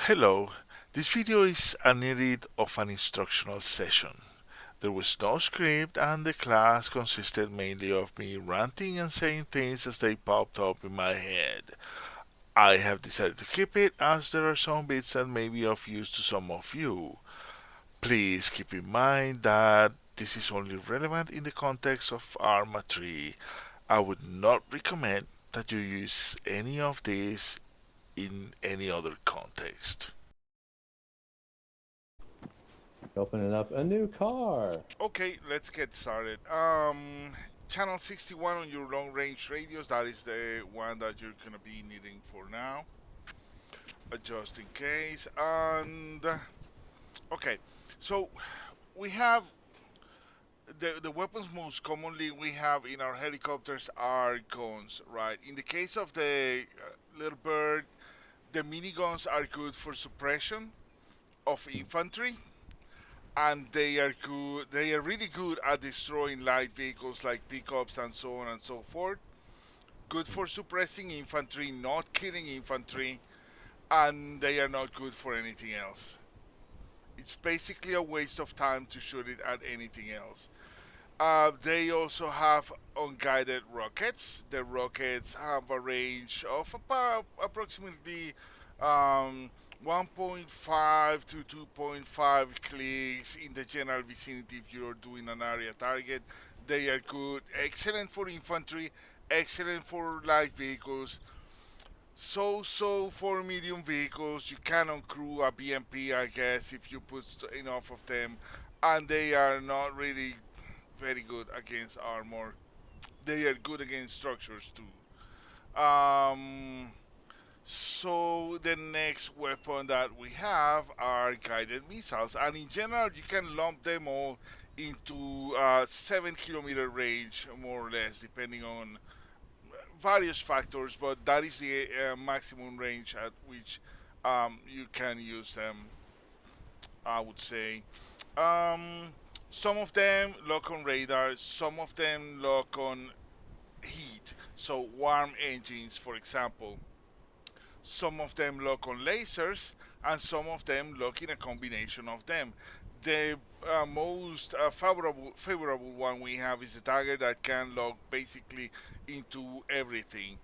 Hello, this video is an edit of an instructional session. There was no script and the class consisted mainly of me ranting and saying things as they popped up in my head. I have decided to keep it as there are some bits that may be of use to some of you. Please keep in mind that this is only relevant in the context of ARMA 3. I would not recommend that you use any of this in any other context. Opening up a new car. Okay, let's get started. Channel 61 on your long range radios, that is the one that you're gonna be needing for now, just in case. And okay, so we have the weapons most commonly we have in our helicopters are guns, right? In the case of the little bird, the miniguns are good for suppression of infantry, and they are good. They are really good at destroying light vehicles like pickups and so on and so forth. Good for suppressing infantry, not killing infantry, and they are not good for anything else. It's basically a waste of time to shoot it at anything else. They also have unguided rockets. The rockets have a range of about approximately um, 1.5 to 2.5 clicks in the general vicinity if you're doing an area target. They are good, excellent for infantry, excellent for light vehicles, so for medium vehicles. You can uncrew a BMP, I guess, if you put enough of them, and they are not really very good against armor. They are good against structures too. So the next weapon that we have are guided missiles, and in general, you can lump them all into 7 kilometer range, more or less, depending on various factors. But that is the maximum range at which you can use them, I would say. Um, some of them lock on radar, some of them lock on heat, so warm engines, for example. Some of them lock on lasers, and some of them lock in a combination of them. The most favorable one we have is a dagger that can lock basically into everything.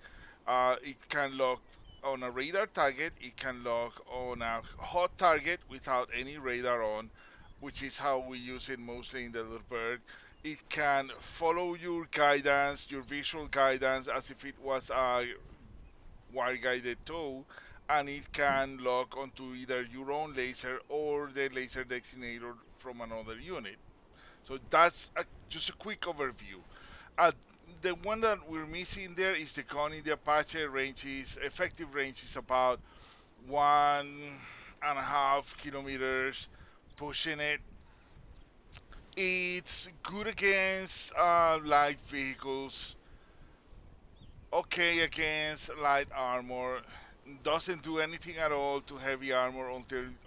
It can lock on a radar target, it can lock on a hot target without any radar on, which is how we use it mostly in the little bird. It can follow your guidance, your visual guidance, as if it was a wire guided tow, and it can lock onto either your own laser or the laser designator from another unit. So that's just a quick overview. Uh, the one that we're missing there is the gun in the Apache. Effective range is about 1.5 kilometers, pushing it. It's good against light vehicles, okay against light armor, doesn't do anything at all to heavy armor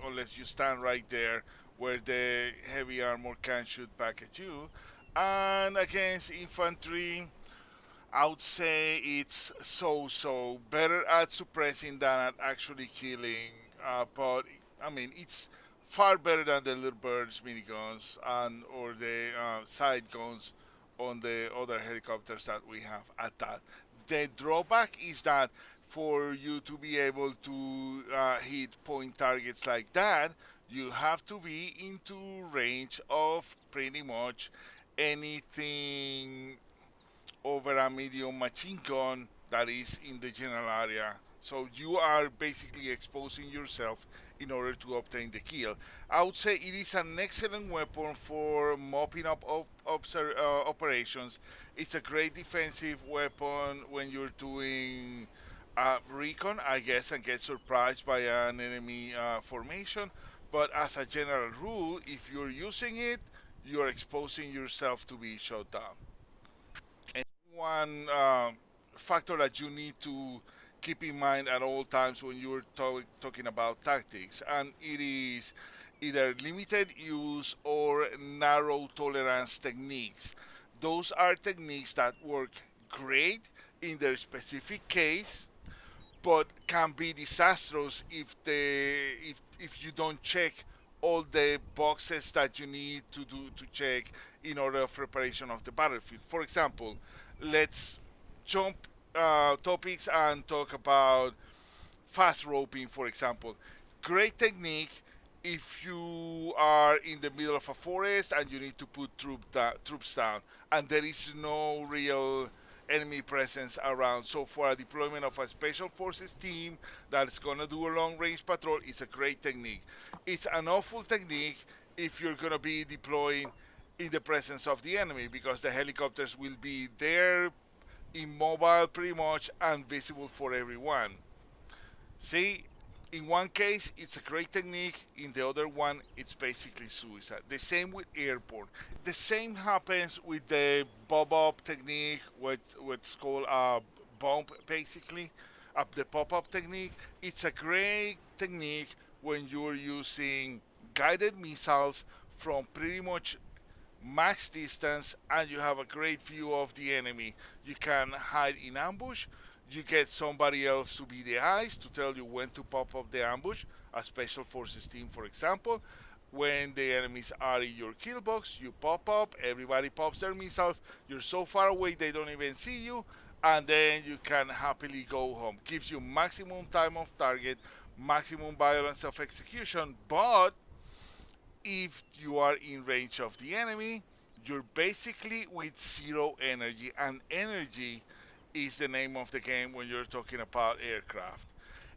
unless you stand right there where the heavy armor can shoot back at you. And against infantry, I would say it's so better at suppressing than at actually killing. But I mean, it's far better than the little birds miniguns and or the side guns on the other helicopters that we have at that. The drawback is that for you to be able to hit point targets like that, you have to be into range of pretty much anything over a medium machine gun that is in the general area. So you are basically exposing yourself in order to obtain the kill. I would say it is an excellent weapon for mopping up operations. It's a great defensive weapon when you're doing recon, I guess, and get surprised by an enemy formation. But as a general rule, if you're using it, you're exposing yourself to be shot down. One factor that you need to keep in mind at all times when you're talking about tactics, and it is either limited use or narrow tolerance techniques. Those are techniques that work great in their specific case, but can be disastrous if you don't check all the boxes that you need to check in order of preparation of the battlefield. For example, let's jump topics and talk about fast roping, for example. Great technique if you are in the middle of a forest and you need to put troops down, and there is no real enemy presence around. So for a deployment of a special forces team that's gonna do a long range patrol, it's a great technique. It's an awful technique if you're gonna be deploying in the presence of the enemy because the helicopters will be there immobile pretty much and visible for everyone. See, in one case, it's a great technique. In the other one, it's basically suicide. The same with airborne. The same happens with the bob-up technique, what's called a bump, basically. The pop-up technique. It's a great technique when you're using guided missiles from pretty much max distance and you have a great view of the enemy. You can hide in ambush. You get somebody else to be the eyes to tell you when to pop up the ambush, a special forces team, for example. When the enemies are in your kill box, you pop up, everybody pops their missiles, you're so far away they don't even see you, and then you can happily go home. Gives you maximum time of target, maximum violence of execution, but if you are in range of the enemy, you're basically with zero energy, and energy is the name of the game when you're talking about aircraft.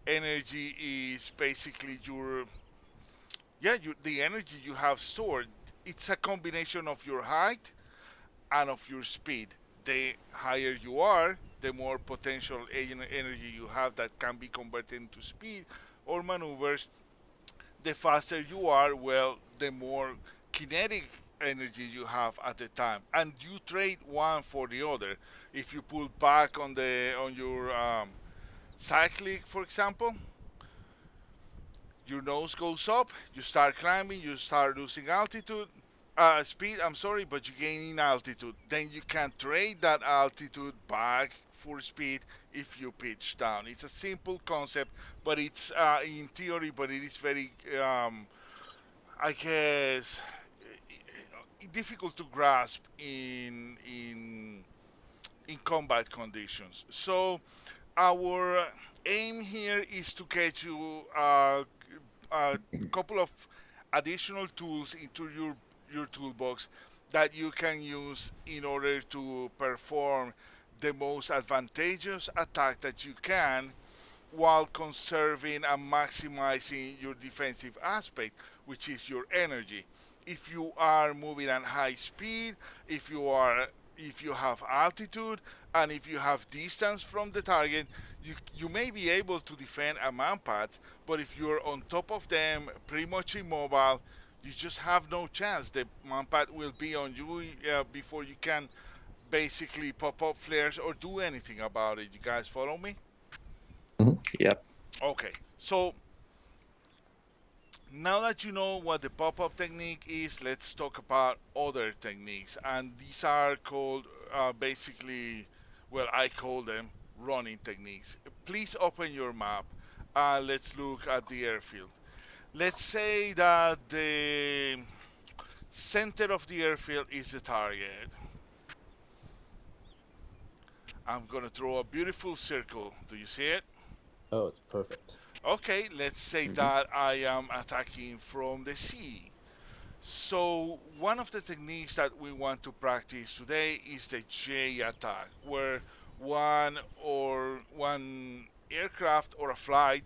Energy is basically the energy you have stored. It's a combination of your height and of your speed. The higher you are, the more potential energy you have that can be converted into speed or maneuvers. The faster you are, well, the more kinetic energy you have at the time, and you trade one for the other. If you pull back on your cyclic, for example, your nose goes up, you start climbing, you start losing altitude, speed. I'm sorry, but you gain in altitude. Then you can trade that altitude back for speed if you pitch down. It's a simple concept, but it's in theory, but it is very, I guess, difficult to grasp in combat conditions. So our aim here is to get you a couple of additional tools into your toolbox that you can use in order to perform the most advantageous attack that you can while conserving and maximizing your defensive aspect, which is your energy. If you are moving at high speed, if you have altitude, and if you have distance from the target, you may be able to defend a manpad, but if you're on top of them, pretty much immobile, you just have no chance. The manpad will be on you before you can basically pop up flares or do anything about it. You guys follow me? Yep. Okay, so now that you know what the pop-up technique is, let's talk about other techniques. And these are called basically, well, I call them running techniques. Please open your map. Let's look at the airfield. Let's say that the center of the airfield is the target. I'm gonna throw a beautiful circle. Do you see it? Oh, it's perfect. Okay, let's say Hmm. that I am attacking from the sea. So one of the techniques that we want to practice today is the J attack, where one aircraft or a flight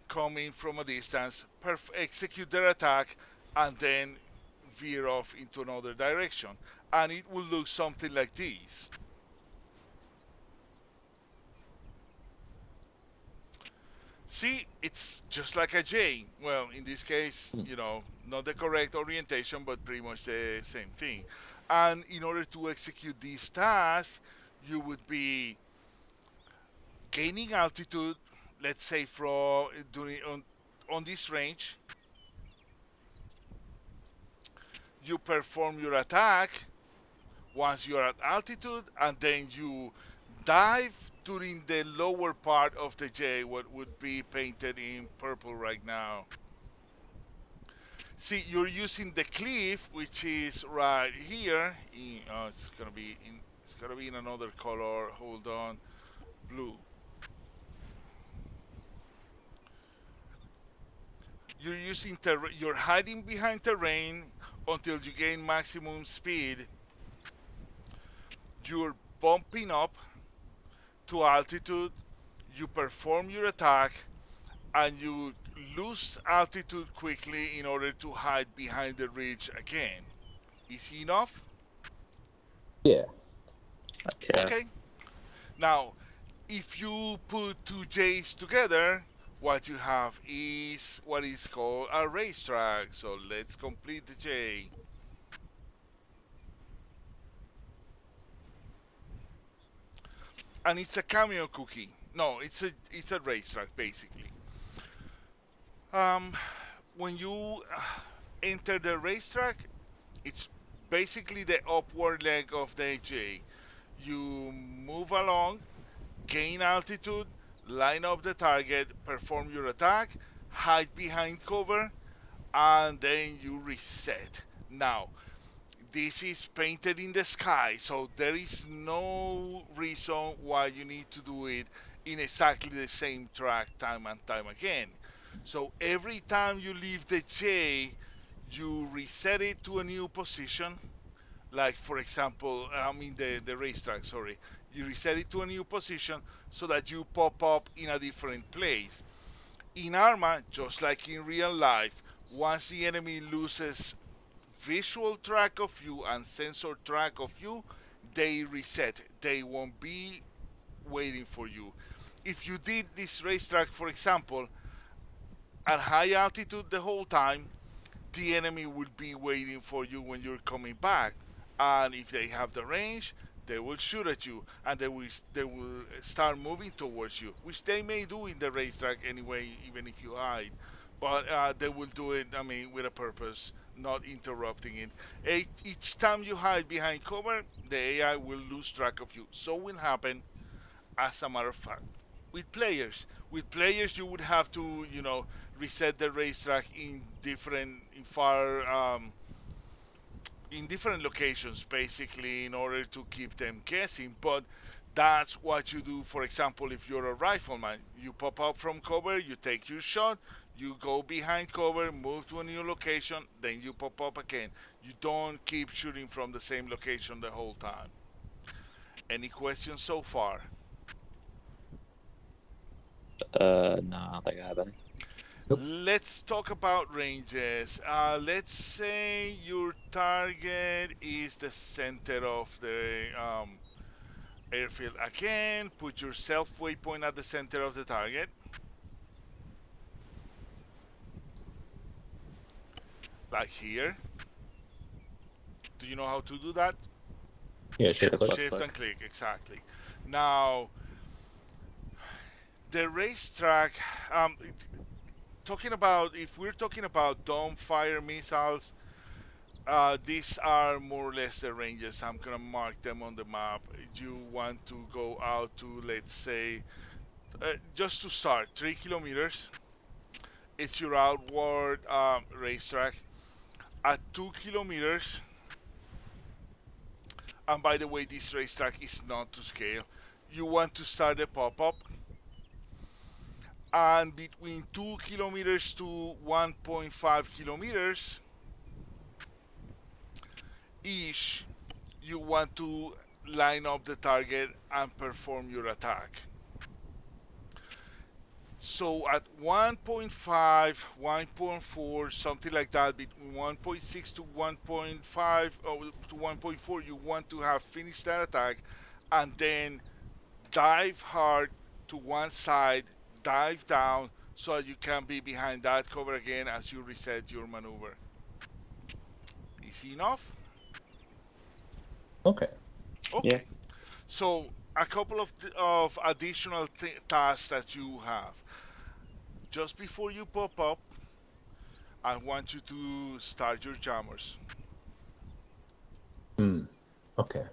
coming from a distance execute their attack and then veer off into another direction, and it will look something like this. See, it's just like a J. Well, in this case, Hmm. not the correct orientation, but pretty much the same thing. And in order to execute this task, you would be gaining altitude, let's say from doing on this range. You perform your attack once you're at altitude, and then you dive during the lower part of the J, what would be painted in purple right now. See, you're using the cliff, which is right here. It's gonna be in another color. Hold on, blue. You're hiding behind terrain until you gain maximum speed. You're bumping up to altitude. You perform your attack, and you lose altitude quickly in order to hide behind the ridge again. Easy enough? Yeah. Yeah. Okay. Now, if you put two J's together, what you have is what is called a racetrack. So let's complete the J. And it's a cameo cookie. No, it's a racetrack basically. Um, when you enter the racetrack, it's basically the upward leg of the J. You move along, gain altitude, line up the target, perform your attack, hide behind cover, and then you reset. Now, this is painted in the sky, so there is no reason why you need to do it in exactly the same track time and time again. So every time you leave the J, you reset it to a new position. Like for example, the racetrack. Sorry, you reset it to a new position so that you pop up in a different place. In ARMA, just like in real life, once the enemy loses visual track of you and sensor track of you, they reset. They won't be waiting for you. If you did this racetrack, for example, at high altitude the whole time, the enemy will be waiting for you when you're coming back. And if they have the range, they will shoot at you and they will start moving towards you, which they may do in the racetrack anyway, even if you hide. But they will do it, with a purpose, not interrupting it. Each time you hide behind cover, the AI will lose track of you. So will happen, as a matter of fact, with players. With players, you would have to, reset the racetrack in different locations, basically, in order to keep them guessing. But that's what you do. For example, if you're a rifleman, you pop up from cover, you take your shot, you go behind cover, move to a new location, then you pop up again. You don't keep shooting from the same location the whole time. Any questions so far? No, I don't think I have any. Nope. Let's talk about ranges. Let's say your target is the center of the airfield. Again, put your self waypoint at the center of the target, like here. Do you know how to do that? Yeah, shift click. Shift and click, exactly. Now, the racetrack. Talking about, if we're talking about dome fire missiles, these are more or less the ranges. I'm gonna mark them on the map. You want to go out to, let's say, just to start, 3 kilometers. It's your outward racetrack. At 2 kilometers, and by the way, this racetrack is not to scale. You want to start a pop-up, and between 2 kilometers to 1.5 kilometers each, you want to line up the target and perform your attack. So at 1.5, 1.4, something like that, between 1.6 to 1.5 or to 1.4, you want to have finished that attack and then dive hard to one side, dive down so you can be behind that cover again as you reset your maneuver. Easy enough? Okay. Okay. Yeah. So a couple of additional tasks that you have. Just before you pop up, I want you to start your jammers. Okay.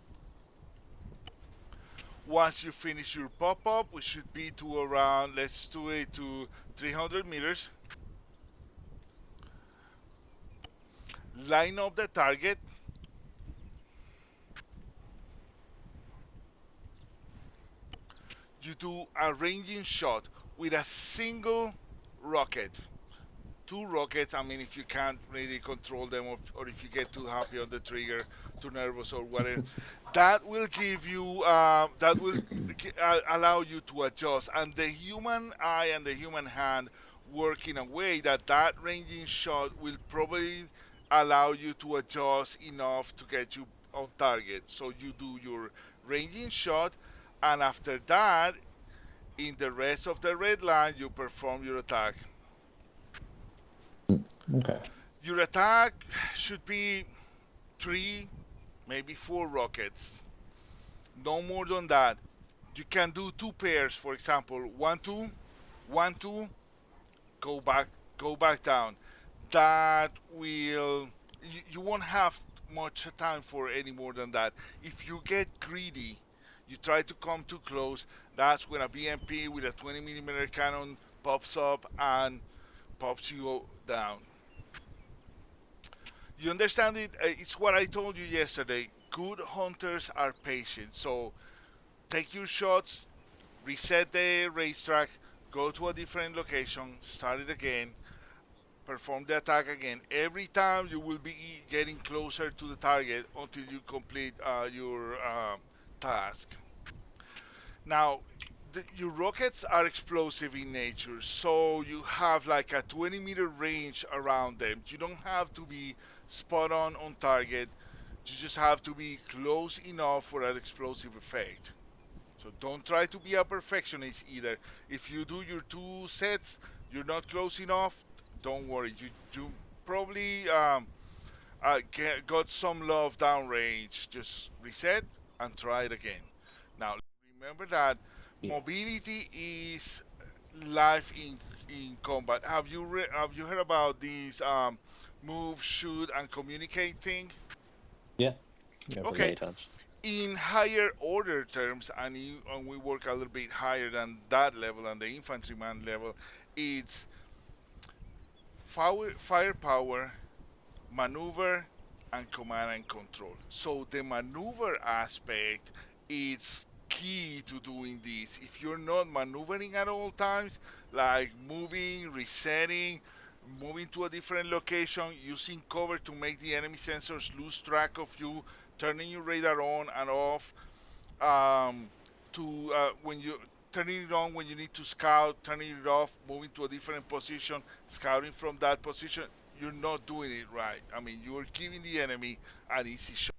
Once you finish your pop-up, we should be to around, let's do it to 300 meters. Line up the target. You do a ranging shot with a single rocket. Two rockets, I mean, if you can't really control them, or if you get too happy on the trigger, too nervous or whatever, that will give you, that will allow you to adjust. And the human eye and the human hand work in a way that that ranging shot will probably allow you to adjust enough to get you on target. So you do your ranging shot, and after that, in the rest of the red line, you perform your attack. Okay. Your attack should be 3, maybe 4 rockets. No more than that. You can do 2 pairs, for example, 1 2, 1 2, go back down. That will, you won't have much time for any more than that. If you get greedy, you try to come too close, that's when a BMP with a 20 millimeter cannon pops up and pops you down. You understand it? It's what I told you yesterday. Good hunters are patient. So take your shots, reset the racetrack, go to a different location, start it again, perform the attack again. Every time you will be getting closer to the target until you complete your task. Now, your rockets are explosive in nature, so you have like a 20-meter range around them. You don't have to be spot on target. You just have to be close enough for an explosive effect. So don't try to be a perfectionist either. If you do your 2 sets, you're not close enough, don't worry. You probably got some love downrange. Just reset and try it again. Now, remember that Yeah. mobility is life in combat. Have you heard about these move, shoot, and communicate thing? Yeah. Yeah. Okay. Many times. In higher order terms, and we work a little bit higher than that level, and the infantryman level, it's firepower, maneuver, and command and control. So the maneuver aspect is key to doing this. If you're not maneuvering at all times, like moving, resetting, moving to a different location, using cover to make the enemy sensors lose track of you, turning your radar on and off, to when you turning it on when you need to scout, turning it off, moving to a different position, scouting from that position, you're not doing it right. I mean, you are giving the enemy an easy shot.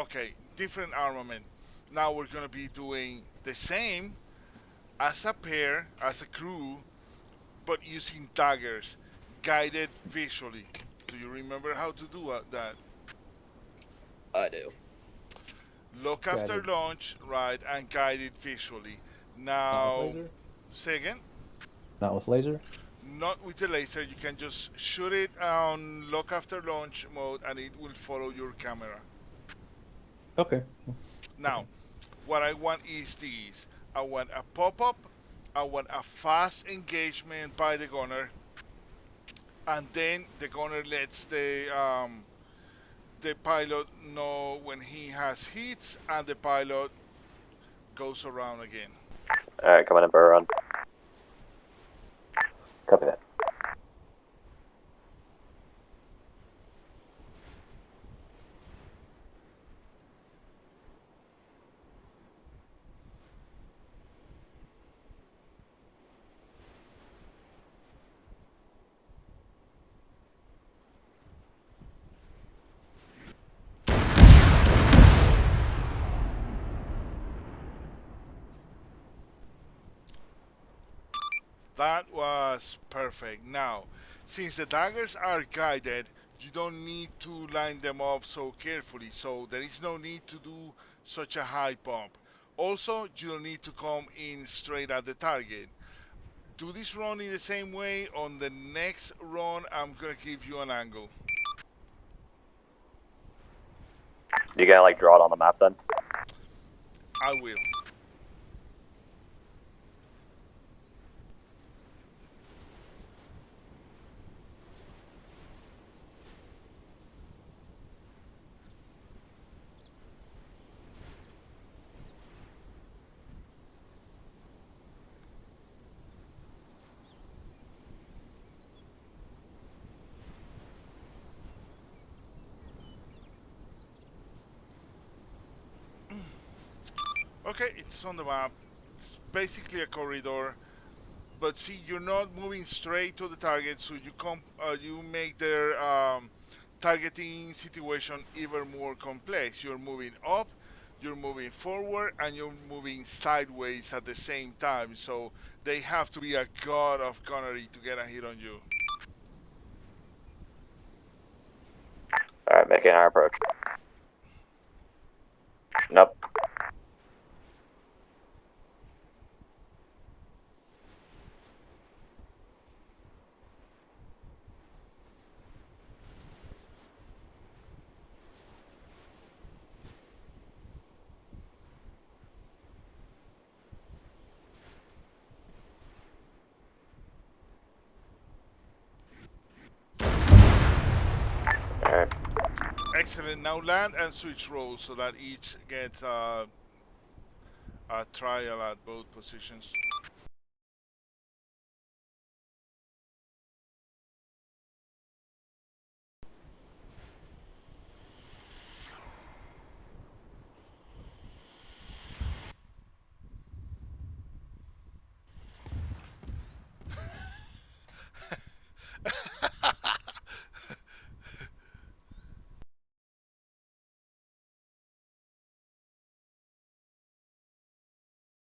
Okay, different armament. Now we're gonna be doing the same as a pair, as a crew, but using daggers, guided visually. Do you remember how to do that? I do. Look after Guided. launch, right, and guided visually. Not with Now, laser? say again. Not with laser? Not with the laser. You can just shoot it on look after launch mode, and it will follow your camera. Okay. Now, what I want is this. I want a pop-up. I want a fast engagement by the gunner, and then the gunner lets the pilot know when he has hits, and the pilot goes around again. Alright, coming in for a run. Copy that. That was perfect. Now, since the daggers are guided, you don't need to line them up so carefully, so there is no need to do such a high bump. Also, you don't need to come in straight at the target. Do this run in the same way. On the next run, I'm gonna give you an angle. You gotta like draw it on the map then? I will. Okay, it's on the map. It's basically a corridor, but see, you're not moving straight to the target, so you make their targeting situation even more complex. You're moving up, you're moving forward, and you're moving sideways at the same time. So they have to be a god of gunnery to get a hit on you. Alright, making our approach. Nope. Alright. Excellent. Now land and switch roles so that each gets a trial at both positions.